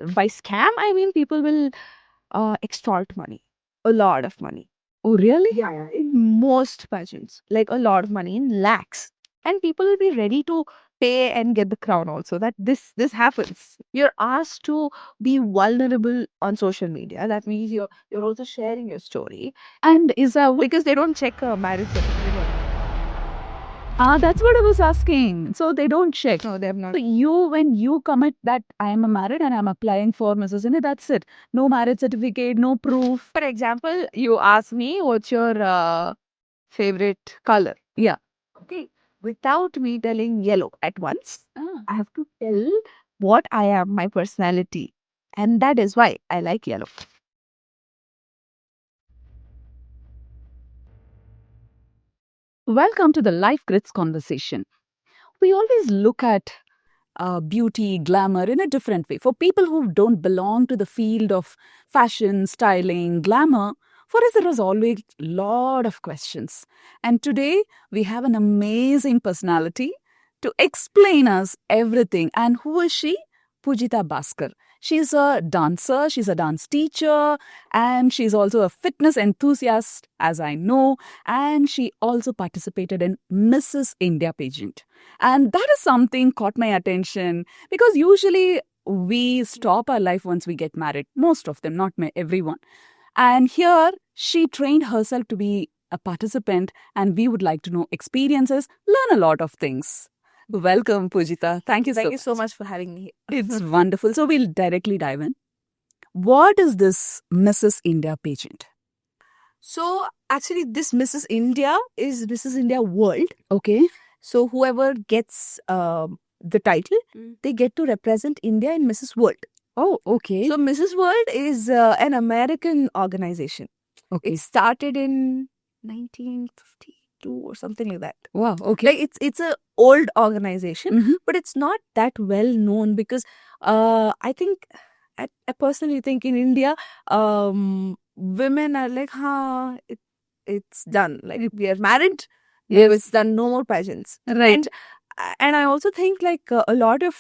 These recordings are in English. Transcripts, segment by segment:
By scam, I mean people will extort money, a lot of money. Oh, really? Yeah, in most pageants, like a lot of money in lakhs, and people will be ready to pay and get the crown also. That this happens. You're asked to be vulnerable on social media. That means you're also sharing your story, And is that because they don't check a marriage certificate. that's what I was asking. So they don't check. No, they have So not. you, when you commit that I am married and I'm applying for Mrs. India, that's it. No marriage certificate, no proof. For example, you ask me what's your favorite color. Yeah. Okay. Without me telling yellow at once, Ah. I have to tell what I am, my personality. And that is why I like yellow. Welcome to the Life Grits conversation. We always look at beauty, glamour in a different way. For people who don't belong to the field of fashion, styling, glamour, for us there is always a lot of questions. And today we have an amazing personality to explain us everything. And who is she? Pujita Bhaskar. She's a dancer, she's a dance teacher, and she's also a fitness enthusiast, as I know. And she also participated in Mrs. India pageant. And that is something caught my attention because usually we stop our life once we get married. Most of them, not everyone. And here she trained herself to be a participant, and we would like to know experiences, learn a lot of things. Welcome, Pujita. Thank you Thank you so much for having me here. It's wonderful. So we'll directly dive in. What is this Mrs. India pageant? So, actually, this Mrs. India is Mrs. India World. Okay. So, whoever gets the title, they get to represent India in Mrs. World. Oh, okay. So, Mrs. World is an American organization. Okay. It started in 1952 or something like that. Wow. Okay. Like it's a old organization, Mhm. but it's not that well known because I think I personally think in India, women are like, it's done. Like we are married, Yes. it's done. No more pageants, Right. And I also think like a lot of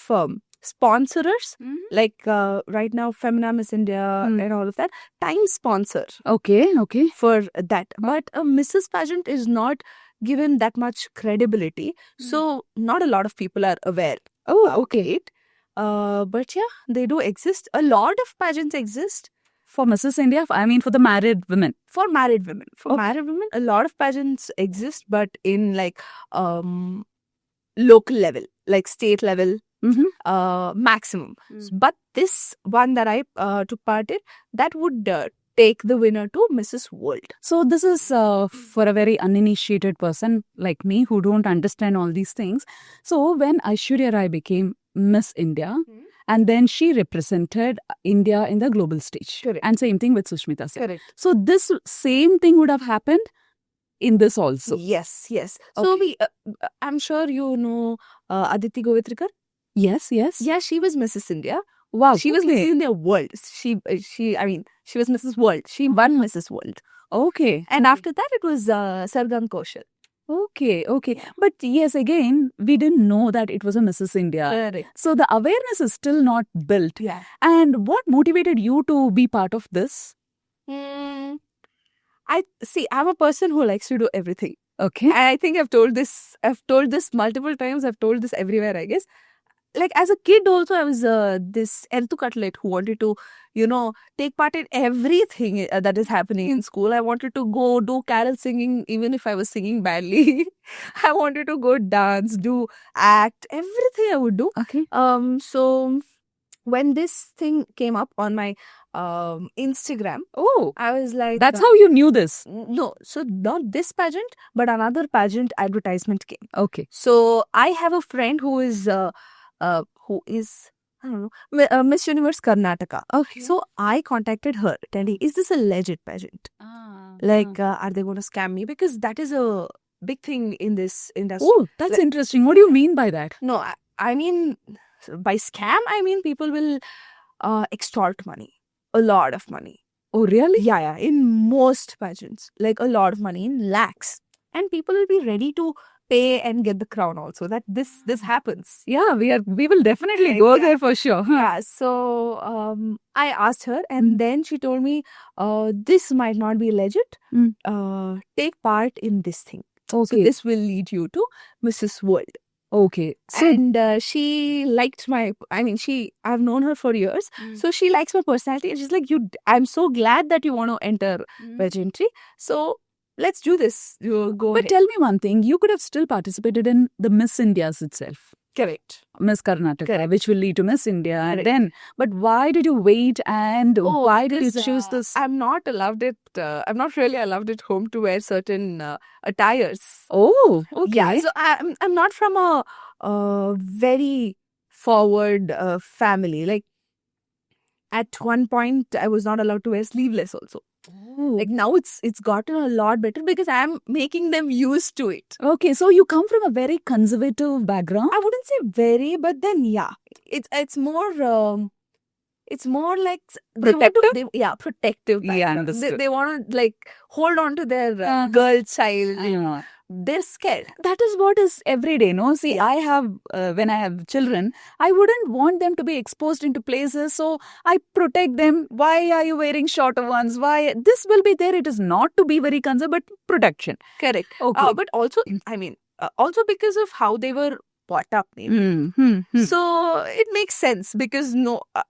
sponsors, like right now, Femina Miss India and all of that, time sponsor Okay. Okay. for that. But a Mrs. pageant is not given that much credibility, so not a lot of people are aware. Oh, about okay. it. But yeah, they do exist. A lot of pageants exist For Mrs. India, I mean for the married women. for married women. For Okay. married women, a lot of pageants exist, but in like local level, like state level, maximum. But this one that I took part in, that would take the winner to Mrs. World. So this is for a very uninitiated person like me who don't understand all these things. So when Aishwarya Rai became Miss India, and then she represented India in the global stage. Correct. And same thing with Sushmita Sen. Correct. So this same thing would have happened in this also. Yes, yes. So we, I'm sure you know Aditi Govitrikar. Yes, yes. Yeah, she was Mrs. India. Wow. She was Mrs. India World. I mean, she was Mrs. World. She won Mrs. World. Okay. And after that, it was Sargam Kaushal. Okay, okay. But yes, again, we didn't know that it was a Mrs. India. Correct. So the awareness is still not built. Yeah. And what motivated you to be part of this? I see. I'm a person who likes to do everything. Okay. And I think I've told this multiple times. I've told this everywhere, I guess. Like as a kid also, I was this Ertu Cutlet who wanted to, take part in everything that is happening in school. I wanted to go do carol singing, even if I was singing badly. I wanted to go dance, do act, everything I would do. Okay. So when this thing came up on my Instagram, Oh, I was like, that's how you knew this. no, so not this pageant, but another pageant advertisement came. Okay. So I have a friend who is I don't know, Miss Universe Karnataka. Okay. So I contacted her telling, is this a legit pageant? Like, are they going to scam me? Because that is a big thing in this industry. Oh, that's interesting. What do you mean by that? No, I mean, by scam, I mean people will extort money, a lot of money. Oh, really? Yeah, in most pageants, like a lot of money in lakhs. And people will be ready to pay and get the crown also. That this happens. Yeah, we will definitely Like, go yeah. there for sure. Huh. Yeah, so I asked her, and then she told me, this might not be legit. Take part in this thing. So Okay. this will lead you to Mrs. World. Okay. So And she liked I've known her for years, so she likes my personality, and she's like, I'm so glad that you want to enter pageantry. So let's do this. You go but ahead. tell me one thing, you could have still participated in the Miss Indias itself. Correct. Miss Karnataka, Correct. which will lead to Miss India. And Correct. then, but why did you wait and Oh, why did you because, choose this? I'm not allowed it. I'm not really allowed at home to wear certain attires. Oh, okay. Yeah, so I'm not from a very forward family. Like, at one point, I was not allowed to wear sleeveless also. Oh. Like, now it's gotten a lot better because I'm making them used to it. Okay, so you come from a very conservative background. I wouldn't say very, but then yeah, it's more like Protective? protective. Yeah, background. understood. They want to like hold on to their girl child. They're scared. That is what is every day, no? See, I have, when I have children, I wouldn't want them to be exposed into places, so I protect them. Why are you wearing shorter ones? Why? This will be there. It is not to be very conservative, but protection. Correct. Okay. But also, also because of how they were brought up, maybe. So it makes sense because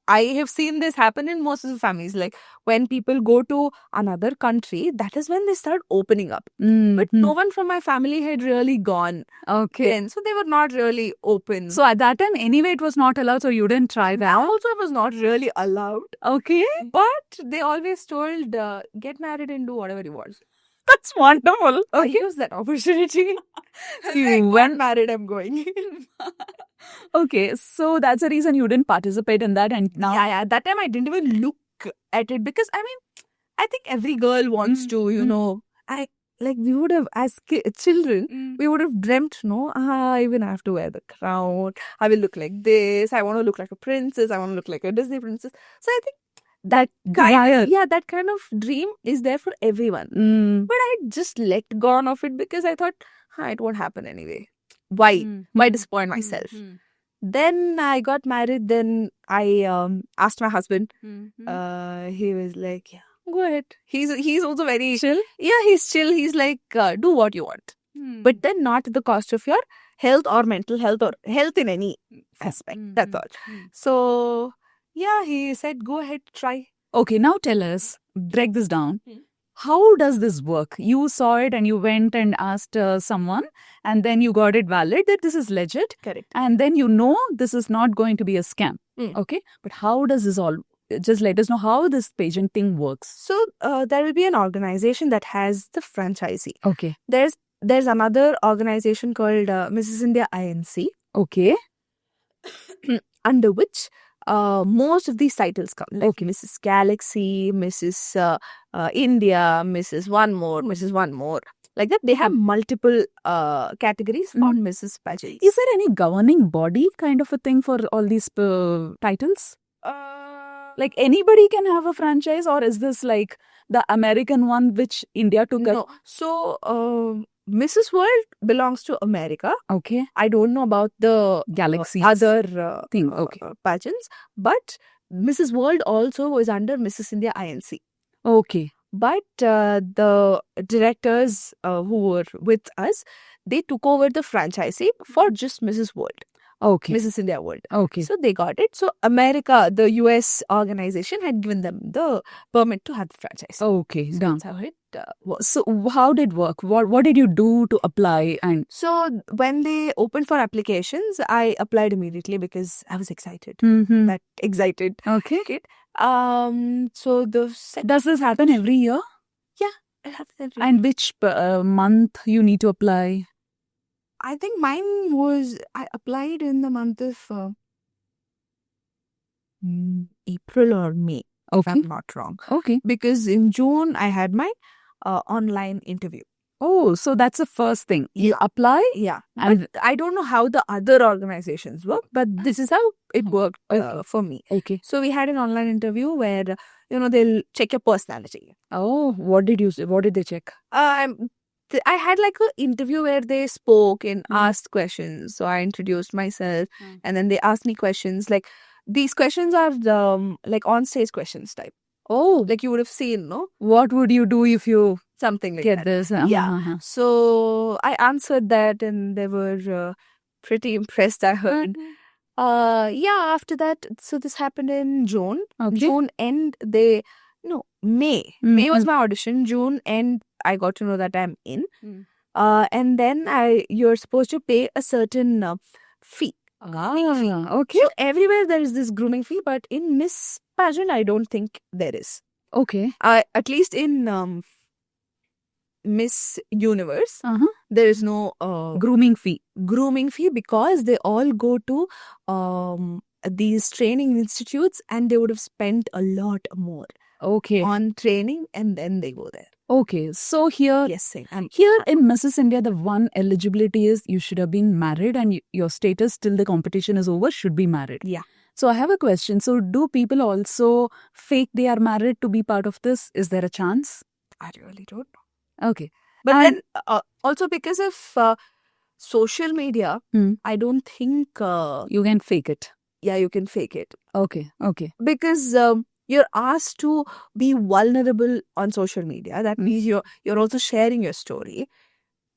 I have seen this happen in most of the families. Like, when people go to another country, that is when they start opening up. But no one from my family had really gone. Okay. Then, so they were not really open. So at that time, anyway, it was not allowed, so you didn't try that. Now also, I was not really allowed. Okay. But they always told, get married and do whatever you want. That's wonderful. I used that opportunity. You went married, I'm going. Okay, so that's the reason you didn't participate in that, and now Yeah. That time I didn't even look at it because I think every girl wants to, we would have, as children, we would have dreamt, I even have to wear the crown. I will look like this. I want to look like a princess. I want to look like a Disney princess. So I think that that kind of dream is there for everyone. But I just let go of it because I thought, it won't happen anyway. Why? Why disappoint myself? Then I got married. Then I asked my husband. He was like, yeah, go ahead. He's also very chill. Yeah, he's chill. He's like, do what you want, but then not at the cost of your health or mental health or health in any aspect. That's all. So yeah, he said, go ahead, try. Okay, now tell us, break this down. How does this work? You saw it and you went and asked someone, and then you got it valid that this is legit. Correct. And then this is not going to be a scam. Okay, but how does this all? Just let us know how this pageant thing works. So there will be an organization that has the franchisee. Okay. There's another organization called Mrs. India INC. Okay. Under which most of these titles come. Like Okay. Mrs. Galaxy, Mrs. India, Mrs. One More, Mrs. One More. Like that, they have multiple categories on Mrs. Pageants. Is there any governing body kind of a thing for all these titles? Like anybody can have a franchise, or is this like the American one which India took? No. So Mrs. World belongs to America. Okay. I don't know about the Galaxy other thing. Okay. pageants, but Mrs. World also was under Mrs. India INC. Okay. But the directors who were with us, they took over the franchisee for just Mrs. World. Okay. Mrs. India World. Okay. So they got it. So America, the US organization, had given them the permit to have the franchise. Okay. So Done. that's how it was. So how did it work? What did you do to apply? And so when they opened for applications, I applied immediately because I was excited. That excited. Okay. Kid. So does this happen every year? Yeah, it happens every year. And which month you need to apply? I think mine was, I applied in the month of April or May, if I'm not wrong. Okay. Because in June, I had my online interview. Oh, so that's the first thing. You apply? Yeah. And I don't know how the other organizations work, but this is how it worked for me. Okay. So we had an online interview where, they'll check your personality. Oh, what did you say? What did they check? I had like an interview where they spoke and Mm. asked questions. So I introduced myself, Mm. and then they asked me questions. Like these questions are like on stage questions type. Oh, Like you would have seen, no? what would you do if you Something like get that. this? Yeah. So I answered that, and they were pretty impressed, I heard. Yeah, after that, so this happened in June. Okay. June end, May. May was my audition. June end, I got to know that I'm in. Mm. And then you're supposed to pay a certain fee. Okay. So everywhere there is this grooming fee, but in Miss Pageant, I don't think there is. Okay. At least in Miss Universe, there is no Grooming fee. grooming fee because they all go to these training institutes and they would have spent a lot more Okay. on training and then they go there. Okay. So here, Yes, same. And here in Mrs. India, the one eligibility is you should have been married and your status till the competition is over should be married. yeah, So I have a question. So do people also fake they are married to be part of this? Is there a chance? I really don't know. Okay. But And- then also because of social media, I don't think You can fake it. you can fake it Okay. Okay. because you're asked to be vulnerable on social media. That means you're also sharing your story.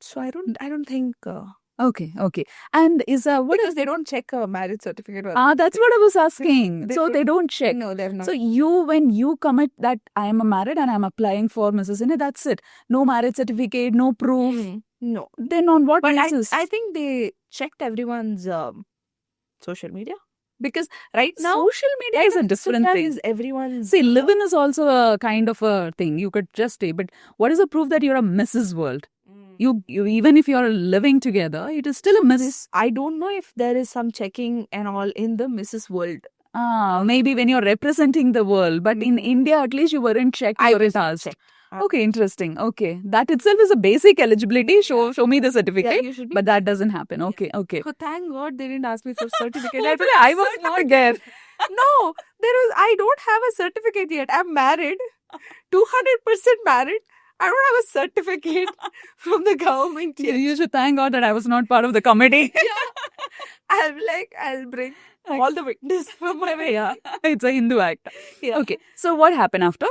So I don't think Okay. Okay. And is what because they don't check a marriage certificate. Or that's what I was asking. They So don't- they don't check. No, they're not. So when you commit that I am married and I'm applying for Mrs. India, that's it. No marriage certificate, no proof. No. Then on what But basis? I think they checked everyone's social media because right now Social media is a different Instagram thing. is everyone's. See, live-in is also a kind of a thing. You could just stay, but what is the proof that you're a Mrs. World? You even if you're living together, it is still a Mrs. I don't know if there is some checking and all in the Mrs. World. Maybe when you're representing the world, but in India at least you weren't checked. I You were was asked. checked. Okay, interesting. Okay, that itself is a basic eligibility. Show me the certificate. you should be. But that doesn't happen. Okay, okay. Oh, thank God they didn't ask me for certificate. Hopefully, I was not there. No, I don't have a certificate yet. I'm married, 200% married. I don't have a certificate from the government yet. You should thank God that I was not part of the committee. I'll bring all the witness from my way. Yeah. It's a Hindu act. Yeah. Okay, so what happened after?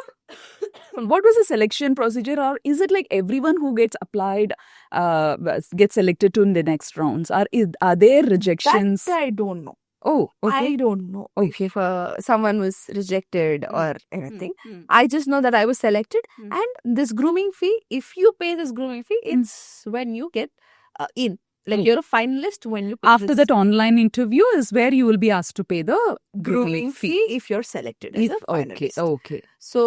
What was the selection procedure, or is it like everyone who gets applied gets selected to in the next rounds? Are there rejections? That I don't know. Oh, okay. I don't know Okay. if someone was rejected or anything. Mm. I just know that I was selected, Mm. and this grooming fee. If you pay this grooming fee, it's when you get in. Like Mm. you're a finalist when you pay After this that online interview is where you will be asked to pay the grooming fee if you're selected as a Okay, finalist. okay. So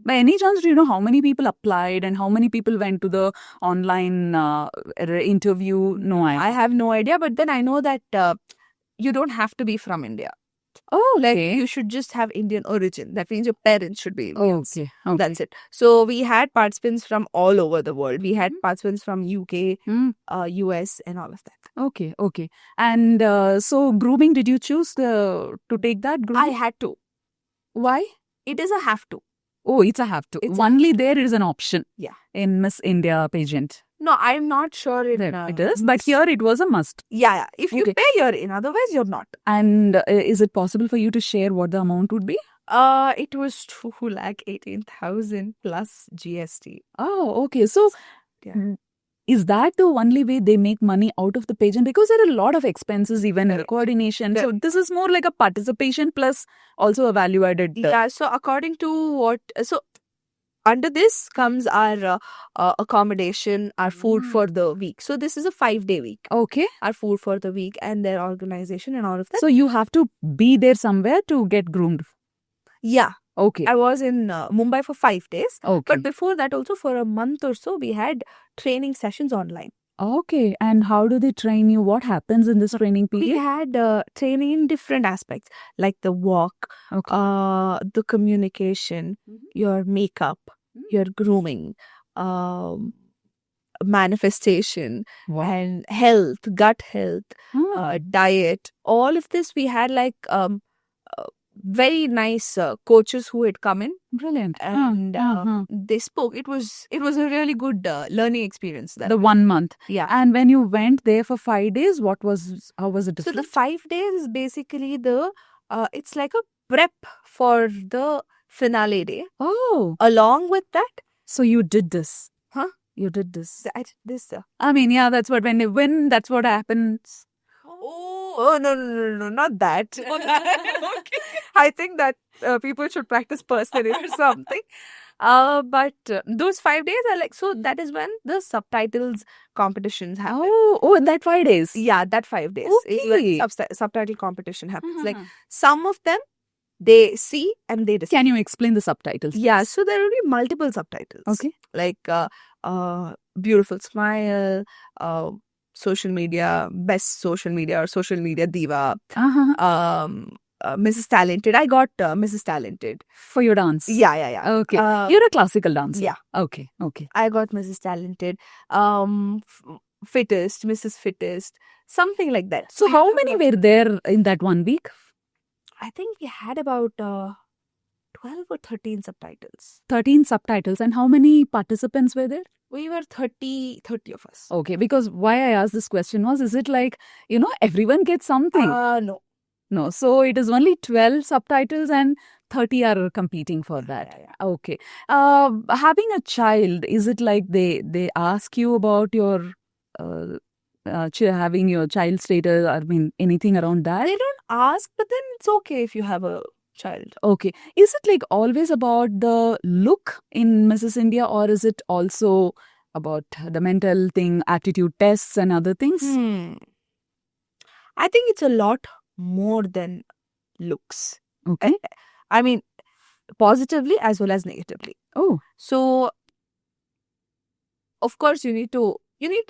By any chance, do you know how many people applied and how many people went to the online interview? No, I have no idea, but then I know that you don't have to be from India. Oh, Like okay. you should just have Indian origin. That means your parents should be Indians. Okay. Okay. That's it. So we had participants from all over the world. We had participants from UK, Hmm. US, and all of that. Okay. Okay. And so grooming, did you choose to take that I grooming? had to. Why? It is a have to. Oh, it's a have to. It's a- Only there is an option. Yeah. In Miss India pageant. No, I'm not sure There it is. But here it was a must. Yeah. If you Okay. pay, you're in. Otherwise, you're not. And is it possible for you to share what the amount would be? It was 2,18,000 plus GST. Oh, okay. So, Yeah. is that the only way they make money out of the pageant? Because there are a lot of expenses, even Correct. coordination. So, Correct. this is more like a participation plus also a value added. Yeah. So according to what, so under this comes our accommodation, our food for the week. So this is a 5-day week. Okay. Our food for the week and their organization and all of that. So, you have to be there somewhere to get groomed. Yeah, Okay. I was in Mumbai for 5 days. Okay. But before that, also for a month or so, we had training sessions online. Okay. And how do they train you? What happens in this training We period? had training in different aspects like the walk, Okay. the communication, your makeup, your grooming, manifestation, Wow. and health, gut health, Ah. diet. All of this we had like very nice coaches who had come in, Brilliant. and they spoke. It was a really good learning experience. That The 1 month. yeah. And when you went there for 5 days, how was it So different? the 5 days is basically the it's like a prep for the finale day. Oh, Along with that, so you did this. Huh? You did this. I did this. I mean, yeah, that's what when they win, that's what happens. Oh no, not that. Okay. I think that people should practice personally or something. But those 5 days are like, so that is when the subtitles competitions happen. Oh, in that 5 days. Yeah, that 5 days is Okay. when subtitle competition happens. Like Uh-huh. some of them they see and they decide. Can you explain the subtitles? Yeah, so there will be multiple subtitles. Okay. Like beautiful smile, social media, best social media or social media diva, Uh-huh. Mrs. Talented. I got Mrs. Talented. For your dance. Yeah. Okay. Uh, You're a classical dancer. yeah. Okay. I got Mrs. Talented. Fittest, Mrs. Fittest, something like that. So how many were there in that 1 week? I think we had about 12 or 13 subtitles. 13 subtitles. And how many participants were there? We were 30 of us. Okay, because why I asked this question was, is it like, everyone gets something? No. No, so it is only 12 subtitles and 30 are competing for that. Yeah. Okay. Having a child, is it like they ask you about your having your child status? I mean, anything around that? They don't ask, but then it's okay if you have a child. Okay. Is it like always about the look in Mrs. India, or is it also about the mental thing, attitude tests and other things? I think it's a lot more than looks. Okay. I mean, positively as well as negatively. Oh. So, of course, you need to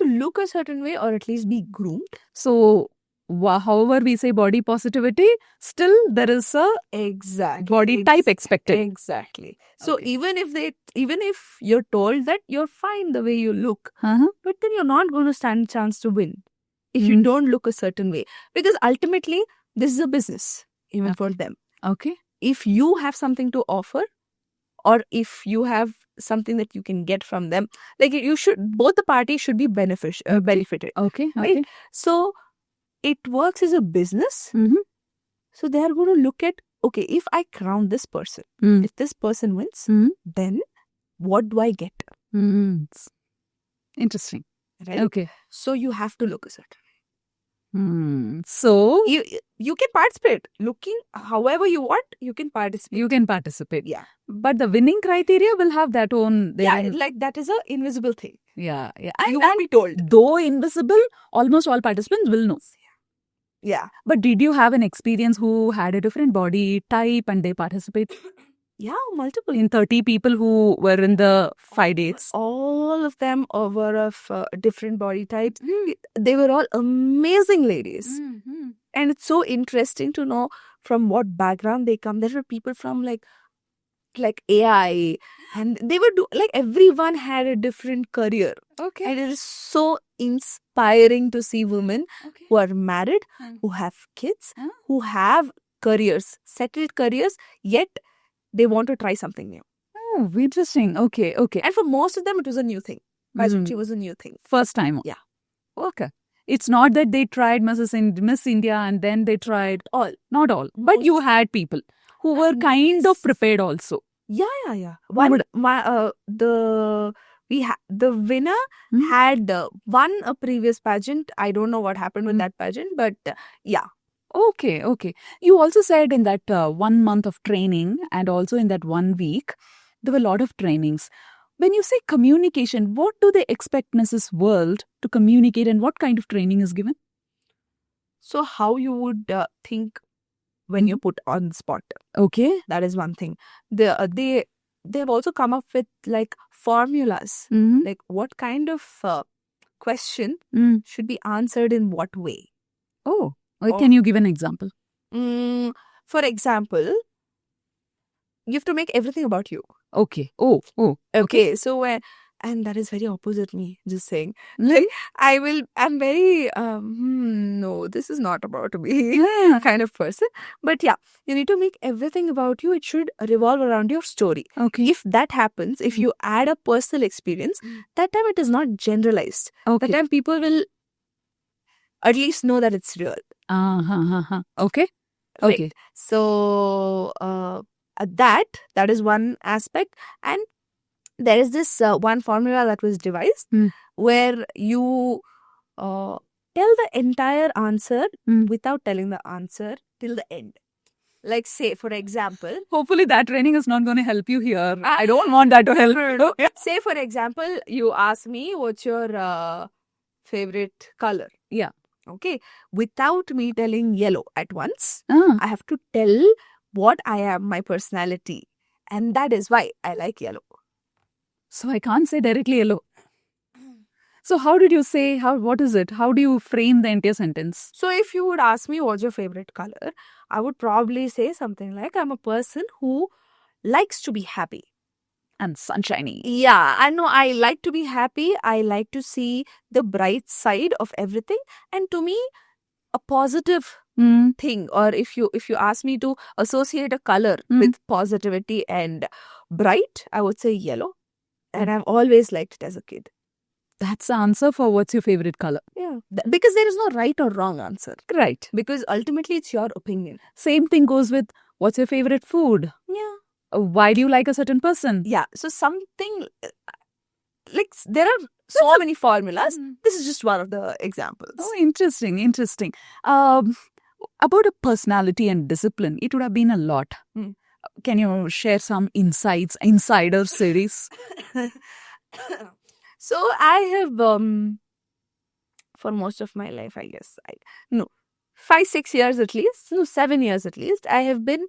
look a certain way or at least be groomed. So, however we say body positivity, still there is a body type expected. Exactly. So even if you're told that you're fine the way you look, but then you're not going to stand a chance to win if you don't look a certain way, because ultimately this is a business even for them. Okay. If you have something to offer, or if you have something that you can get from them, like both the parties should be benefited. Okay. Right? So it works as a business. So they are going to look at, okay, if I crown this person, if this person wins, then what do I get? Interesting. Right? Okay. So you have to look a certain way. So you can participate. Looking however you want, you can participate. You can participate. Yeah. But the winning criteria will have that own. Like that is an invisible thing. Yeah. You won't be told. Though invisible, almost all participants will know. Yeah. But did you have an experience who had a different body type and they participate? Yeah, multiple. In 30 people who were in the 5 days. All of them were of different body types. They were all amazing ladies. And it's so interesting to know from what background they come. There were people from like AI, and they were everyone had a different career. Okay. And it is so inspiring to see women who are married, who have kids, who have careers, settled careers, yet they want to try something new. Oh, interesting. Okay. And for most of them, it was a new thing. Pageantry was a new thing. First time. Yeah. Okay. It's not that they tried Miss India and then they tried all. Not all. But you had people who were kind of prepared also. Yeah. The winner had won a previous pageant. I don't know what happened with that pageant, but yeah. Okay. You also said in that 1 month of training and also in that 1 week, there were a lot of trainings. When you say communication, what do they expect Mrs. World to communicate and what kind of training is given? So how you would think when you're put on the spot. Okay. That is one thing. They've also come up with like formulas. Like what kind of question should be answered in what way. Oh. Can you give an example? For example, you have to make everything about you. Okay. Oh. Okay. So And that is very opposite me, just saying. Like, I'm very, no, this is not about me yeah. kind of person. But yeah, you need to make everything about you. It should revolve around your story. Okay. If that happens, if you add a personal experience, that time it is not generalized. Okay. That time people will at least know that it's real. Okay. Right. Okay. So that is one aspect. And there is this one formula that was devised where you tell the entire answer without telling the answer till the end. Like, say, for example, Hopefully that training is not going to help you here. I don't want that to help. no. Say, for example, you ask me what's your favorite color. Yeah. Okay. Without me telling yellow at once, Ah. I have to tell what I am, my personality. And that is why I like yellow. So I can't say directly yellow. So how did you say, what is it? How do you frame the entire sentence? So if you would ask me what's your favorite color, I would probably say something like, I'm a person who likes to be happy. And sunshiny. Yeah, I know I like to be happy. I like to see the bright side of everything. And to me, a positive thing, or if you ask me to associate a color with positivity and bright, I would say yellow. And I've always liked it as a kid. That's the answer for what's your favorite color. Yeah. Because there is no right or wrong answer. Right. Because ultimately it's your opinion. Same thing goes with what's your favorite food? Yeah. Why do you like a certain person? Yeah. So something like there are so many formulas. This is just one of the examples. Oh, interesting. Interesting. About a personality and discipline, it would have been a lot. Can you share some insights, insider series? So I have, for most of my life, I guess, 5-6 years at least, 7 years at least, I have been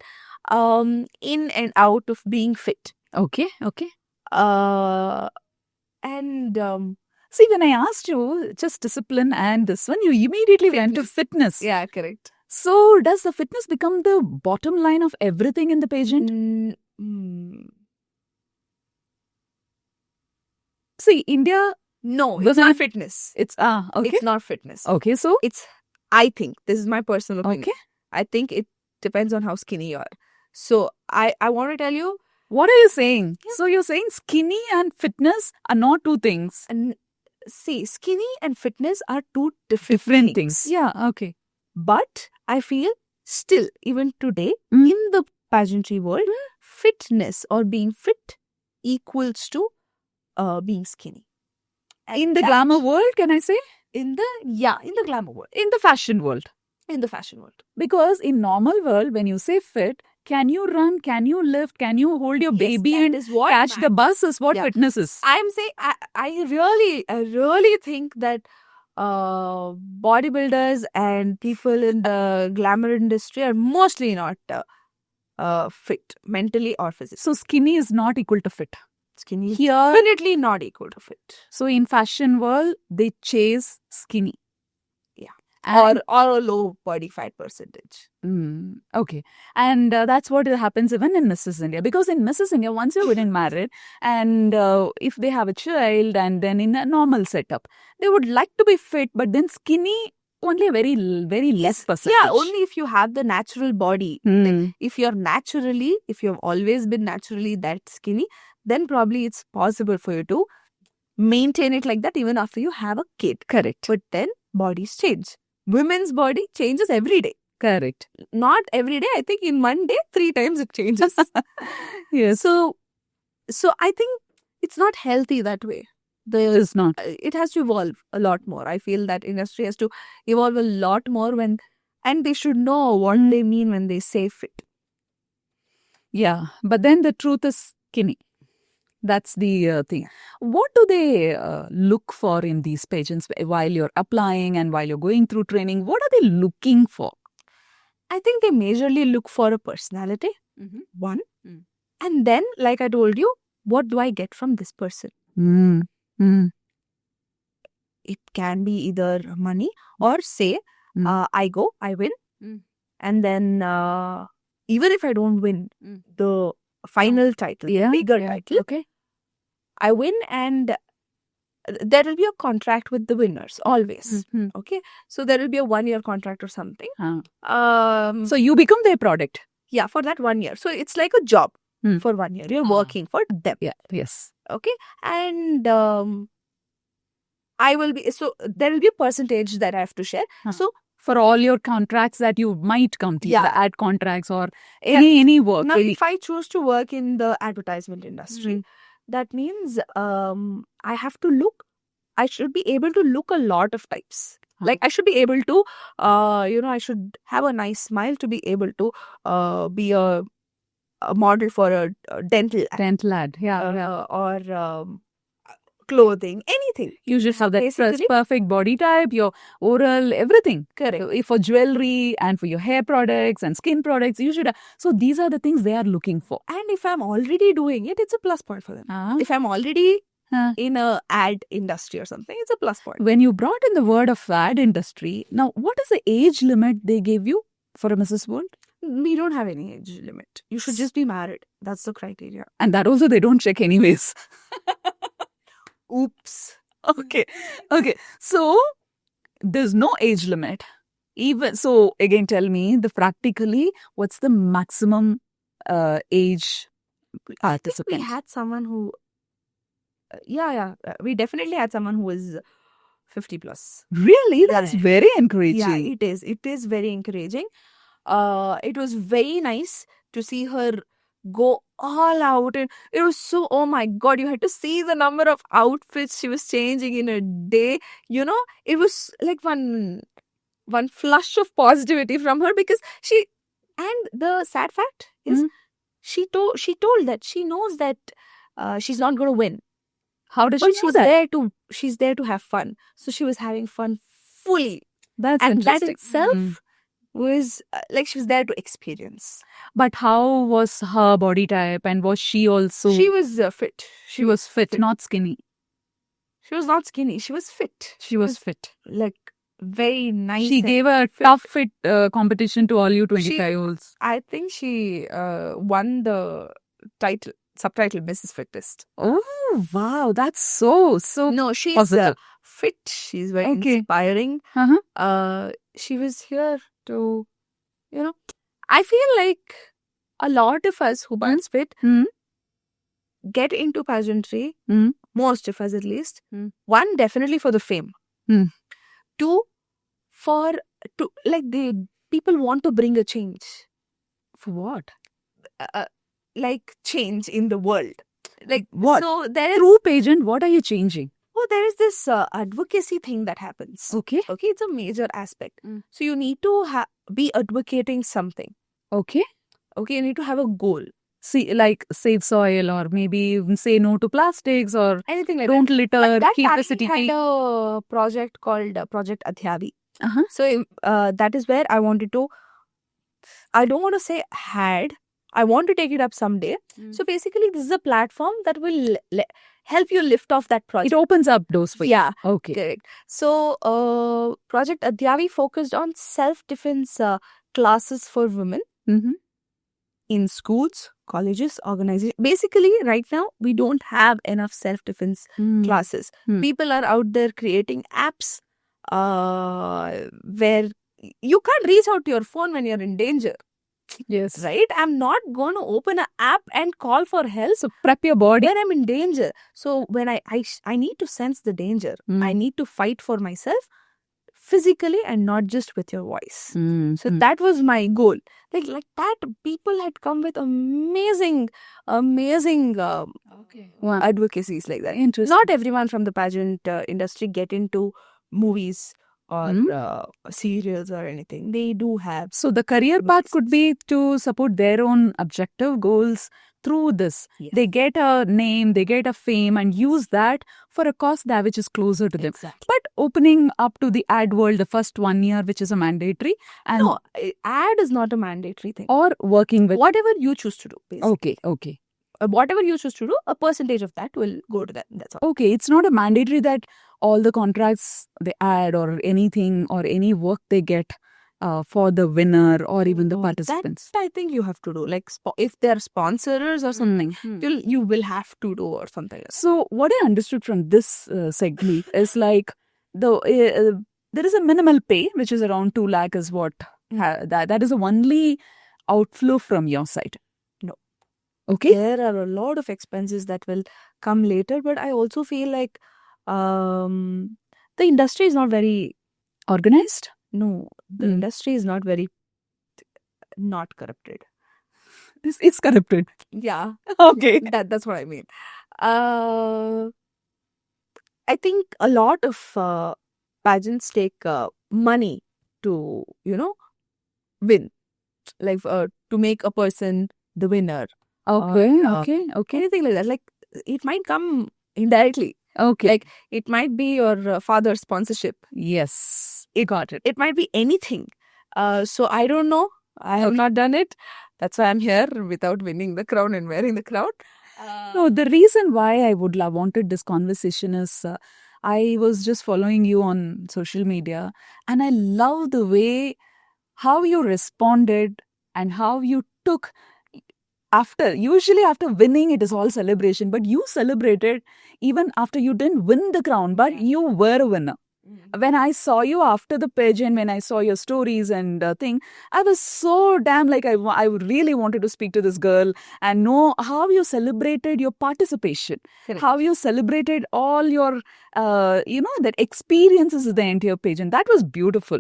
in and out of being fit. Okay, okay. And see, when I asked you just discipline and this one, you immediately went to fitness. Yeah, correct. So does the fitness become the bottom line of everything in the pageant? See, India... No, it's not fitness. It's okay. It's not fitness. Okay, so I think this is my personal opinion. Okay. I think it depends on how skinny you are. So I want to tell you. What are you saying? Yeah. So you're saying skinny and fitness are not two things. And see, skinny and fitness are two different things. Yeah, okay. But I feel still, even today, in the pageantry world, fitness or being fit equals to being skinny. And in the glamour world, can I say? In the glamour world. In the fashion world. In the fashion world. Because in normal world, when you say fit, can you run, can you lift, can you hold your baby and catch the bus is what fitness is. I'm saying, I really think that bodybuilders and people in the glamour industry are mostly not fit, mentally or physically. So skinny is not equal to fit. Skinny is definitely not equal to fit. So in fashion world, they chase skinny. Yeah. Or a low body fat percentage. Okay. And that's what happens even in Mrs. India. Because in Mrs. India, once you're getting married and if they have a child and then in a normal setup, they would like to be fit, but then skinny, only a very, very less percentage. Yeah, only if you have the natural body. Like if you've always been naturally that skinny, then probably it's possible for you to maintain it like that even after you have a kid. Correct. But then bodies change. Women's body changes every day. Correct. Not every day. I think in one day, 3 times it changes. Yes. So I think it's not healthy that way. It's not. It has to evolve a lot more. I feel that industry has to evolve a lot more and they should know what they mean when they say fit. Yeah. But then the truth is skinny. That's the thing. What do they look for in these pageants while you're applying and while you're going through training? What are they looking for? I think they majorly look for a personality, one. And then, like I told you, what do I get from this person? It can be either money or say, I go, I win. And then, even if I don't win the final title, bigger title, okay, I win, and there will be a contract with the winners always. Mhm. Okay, so there will be a 1-year contract or something. Ah. So you become their product. Yeah, for that 1 year. So it's like a job Hmm. for 1 year. You're Ah. working for them. Yeah. Yes. Okay, and I will be, so there will be a percentage that I have to share. Huh. So For all your contracts that you might come to, Yeah. the ad contracts or any work. now, really. if I choose to work in the advertisement industry, Mhm. that means I have to look. I should be able to look a lot of types. Like I should be able to, I should have a nice smile to be able to be a model for a dental ad, Dental ad. Yeah. or clothing, anything. You should have that Basically- perfect body type, your oral, everything. Correct. For jewelry and for your hair products and skin products, you should have. So these are the things they are looking for. And if I'm already doing it, it's a plus point for them. Ah. If I'm already Huh. in a ad industry or something, it's a plus point. When you brought in the word of ad industry, now what is the age limit they gave you for a Mrs. World? We don't have any age limit. You should just be married. That's the criteria. And that also they don't check anyways. Oops. Okay. So there's no age limit. Even so, again, tell me the practically what's the maximum age We participant? had someone who, we definitely had someone who was 50 plus. Really, that's Yeah. very encouraging. Yeah, it is. It is very encouraging. It was very nice to see her go all out, and it was so, oh my god, you had to see the number of outfits she was changing in a day. It was like one flush of positivity from her, because and the sad fact is, Mhm. she told that she knows that she's not going to win, How does but she know that? she's there to have fun. So she was having fun fully, That's and that interesting. itself Mm. was like she was there to experience. But how was her body type, and was she also? She was fit. She was fit, not skinny. She was not skinny. She was fit. She was fit. Like very nice. She and gave a fit. tough fit competition to all you 25-year-olds. I think she won the subtitle Mrs. Fittest. Oh, wow. That's so No, she's positive. fit. She's very Okay. inspiring. Uh-huh. She was here to, I feel like a lot of us who participate Hmm. get into pageantry, Hmm. most of us at least. Hmm. One, definitely for the fame. Hmm. Two, people want to bring a change. For what? Like change in the world. Like What? So there is True pageant, what are you changing? there is this advocacy thing that happens. Okay. Okay, it's a major aspect. Mm. So you need to be advocating something. Okay. Okay, you need to have a goal. See, like save soil, or maybe say no to plastics, or Anything like don't litter, that. That keep the Tally city had clean. a project called Project Adhyavi. Uh-huh. So that is where I wanted to. I don't want to say I want to take it up someday. Mm. So basically, this is a platform that will help you lift off that project. It opens up doors for you. Yeah, Okay. correct. So Project Adhyavi focused on self-defense classes for women Mm-hmm. in schools, colleges, organizations. Basically, right now, we don't have enough self-defense classes. Hmm. People are out there creating apps where you can't reach out to your phone when you're in danger, Yes. right? I'm not going to open an app and call for help So prep your body. when I'm in danger. So when I need to sense the danger, Mm. I need to fight for myself physically and not just with your voice. Mm. So that was my goal. Like that, people had come with amazing Wow. advocacies like that. Interesting. Not everyone from the pageant industry get into movies or serials or anything. They do have. So the career path could be to support their own objective goals through this. Yes. They get a name, they get a fame, and use that for a cause that which is closer to them. Exactly. But opening up to the ad world the first 1 year, which is a mandatory, and No, ad is not a mandatory thing. or working with. Whatever you choose to do, basically. Okay. Whatever you choose to do, a percentage of that will go to that. That's all. Okay, it's not a mandatory that all the contracts they add or anything or any work they get for the winner or even the Oh, participants? That I think you have to do. Like if they're sponsors or something, you will have to do or something. So what I understood from this segment is like there is a minimal pay, which is around 2 lakh is what that is the only outflow from your side. No. Okay. There are a lot of expenses that will come later, but I also feel like the industry is not very Organized? no, the industry is not very not corrupted. This is corrupted. Yeah, Okay. that's what I mean. I think a lot of pageants take money to win, like to make a person the winner. Okay. Or, Okay. anything like that. Like it might come indirectly. Okay. Like it might be your father's sponsorship. Yes. Got it. It might be anything. So I don't know. I have not done it. That's why I'm here without winning the crown and wearing the crown. No, the reason why I would have wanted this conversation is I was just following you on social media and I love the way how you responded and how you took usually after winning it is all celebration, but you celebrated even after you didn't win the crown, but you were a winner. When I saw you after the pageant, when I saw your stories and thing, I was so damn like I really wanted to speak to this girl and know how you celebrated your participation, Correct. how you celebrated all your, that experiences of the entire pageant. That was beautiful.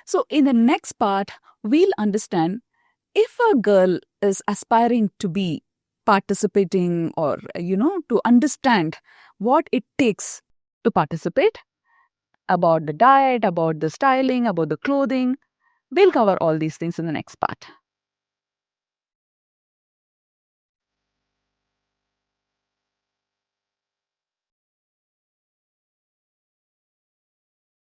So in the next part, we'll understand if a girl is aspiring to be participating or, to understand what it takes to participate, about the diet, about the styling, about the clothing. We'll cover all these things in the next part.